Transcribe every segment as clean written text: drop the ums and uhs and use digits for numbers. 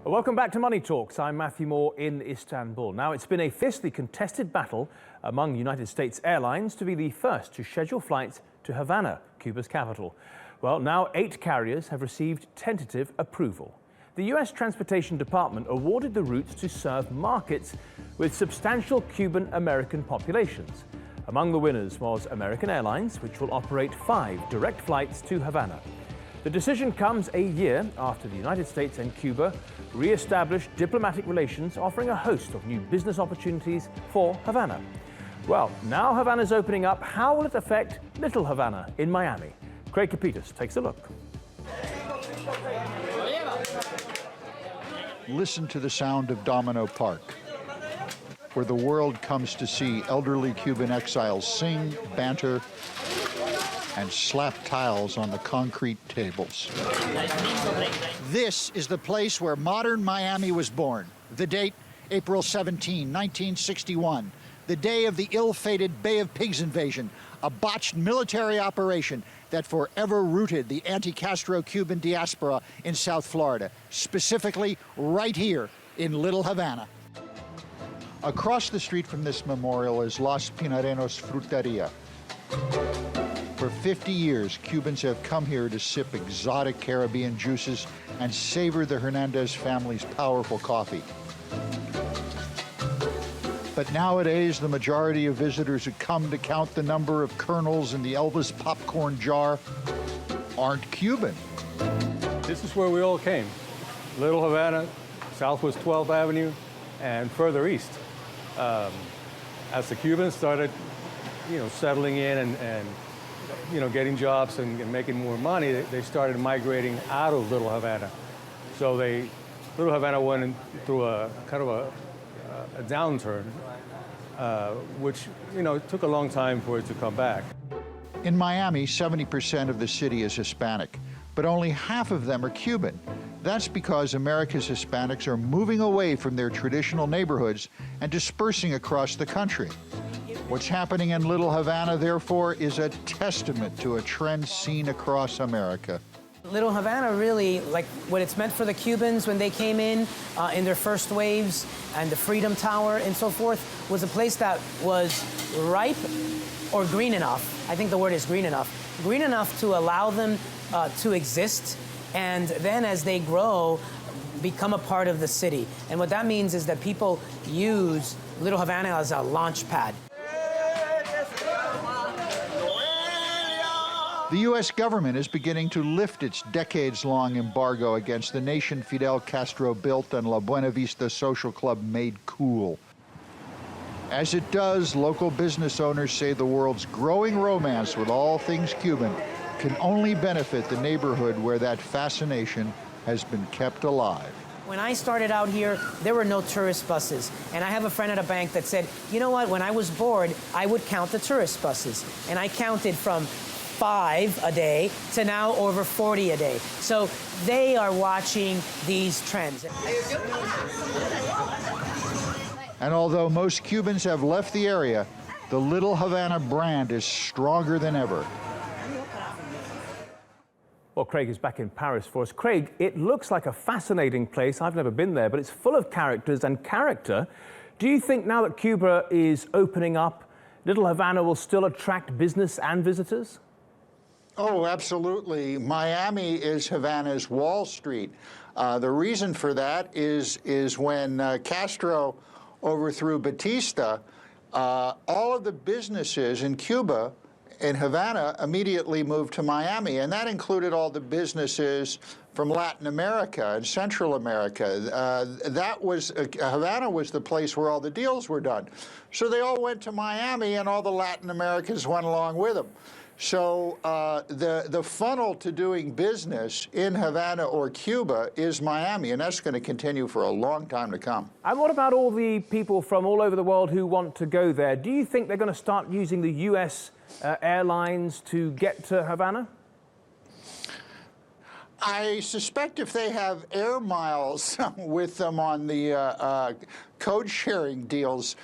Welcome back to Money Talks. I'm Matthew Moore in Istanbul. Now, it's been a fiercely contested battle among United States airlines to be the first to schedule flights to Havana, Cuba's capital. Well, now 8 carriers have received tentative approval. The US Transportation Department awarded the routes to serve markets with substantial Cuban-American populations. Among the winners was American Airlines, which will operate 5 direct flights to Havana. The decision comes a year after the United States and Cuba re-established diplomatic relations, offering a host of new business opportunities for Havana. Well, now Havana's opening up. How will it affect Little Havana in Miami? Craig Copetas takes a look. Listen to the sound of Domino Park, where the world comes to see elderly Cuban exiles sing, banter, and slap tiles on the concrete tables. This is the place where modern Miami was born. The date, April 17, 1961, the day of the ill-fated Bay of Pigs invasion, a botched military operation that forever rooted the anti-Castro Cuban diaspora in South Florida, specifically right here in Little Havana. Across the street from this memorial is Los Pinarenos Fruteria. For 50 years, Cubans have come here to sip exotic Caribbean juices and savor the Hernandez family's powerful coffee. But nowadays, the majority of visitors who come to count the number of kernels in the Elvis popcorn jar aren't Cuban. This is where we all came. Little Havana, Southwest 12th Avenue, and further east. As the Cubans started, settling in and getting jobs and making more money, they started migrating out of Little Havana. So Little Havana went through a kind of a downturn, which, took a long time for it to come back. In Miami, 70% of the city is Hispanic, but only half of them are Cuban. That's because America's Hispanics are moving away from their traditional neighborhoods and dispersing across the country. What's happening in Little Havana, therefore, is a testament to a trend seen across America. Little Havana really, like what it's meant for the Cubans when they came in their first waves, and the Freedom Tower and so forth, was a place that was ripe or green enough. I think the word is green enough to allow them to exist, and then as they grow, become a part of the city. And what that means is that people use Little Havana as a launch pad. The U.S. government is beginning to lift its decades-long embargo against the nation Fidel Castro built and La Buena Vista Social Club made cool. As it does, local business owners say the world's growing romance with all things Cuban can only benefit the neighborhood where that fascination has been kept alive. When I started out here, there were no tourist buses. And I have a friend at a bank that said, you know what, when I was bored, I would count the tourist buses. And I counted from 5 a day to now over 40 a day. So they are watching these trends. And although most Cubans have left the area, the Little Havana brand is stronger than ever. Well, Craig is back in Paris for us. Craig, it looks like a fascinating place. I've never been there, but it's full of characters and character. Do you think now that Cuba is opening up, Little Havana will still attract business and visitors? Oh, absolutely. Miami is Havana's Wall Street. The reason for that is when Castro overthrew Batista, all of the businesses in Cuba, in Havana, immediately moved to Miami, and that included all the businesses from Latin America and Central America. Havana was the place where all the deals were done. So they all went to Miami, and all the Latin Americans went along with them. So the funnel to doing business in Havana or Cuba is Miami, and that's going to continue for a long time to come. And what about all the people from all over the world who want to go there? Do you think they're going to start using the US airlines to get to Havana? I suspect if they have air miles with them on the code-sharing deals,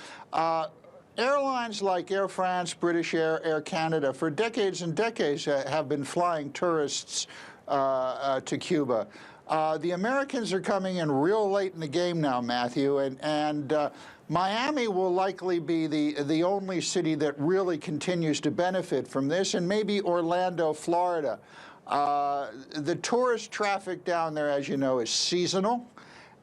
airlines like Air France, British Air, Air Canada, for decades and decades have been flying tourists to Cuba. The Americans are coming in real late in the game now, Matthew, and Miami will likely be the only city that really continues to benefit from this, and maybe Orlando, Florida. The tourist traffic down there, as you know, is seasonal,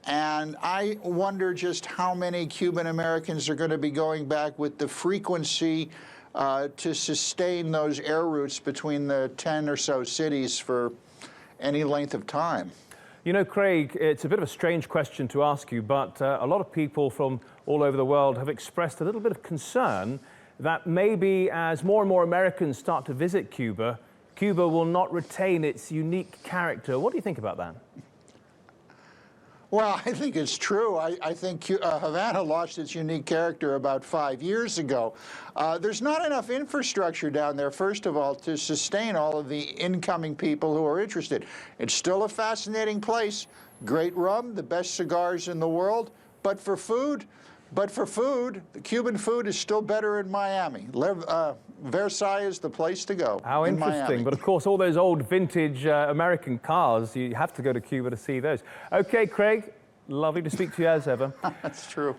and I wonder just how many Cuban Americans are going to be going back with the frequency to sustain those air routes between the 10 or so cities for any length of time. You know, Craig, it's a bit of a strange question to ask you, but a lot of people from all over the world have expressed a little bit of concern that maybe as more and more Americans start to visit Cuba, Cuba will not retain its unique character. What do you think about that? Well, I think it's true. I think Havana lost its unique character about 5 years ago. There's not enough infrastructure down there, first of all, to sustain all of the incoming people who are interested. It's still a fascinating place. Great rum, the best cigars in the world. But for food, the Cuban food is still better in Miami. Versailles is the place to go. How interesting. Miami. But of course, all those old vintage American cars, you have to go to Cuba to see those. Okay, Craig, lovely to speak to you as ever. That's true.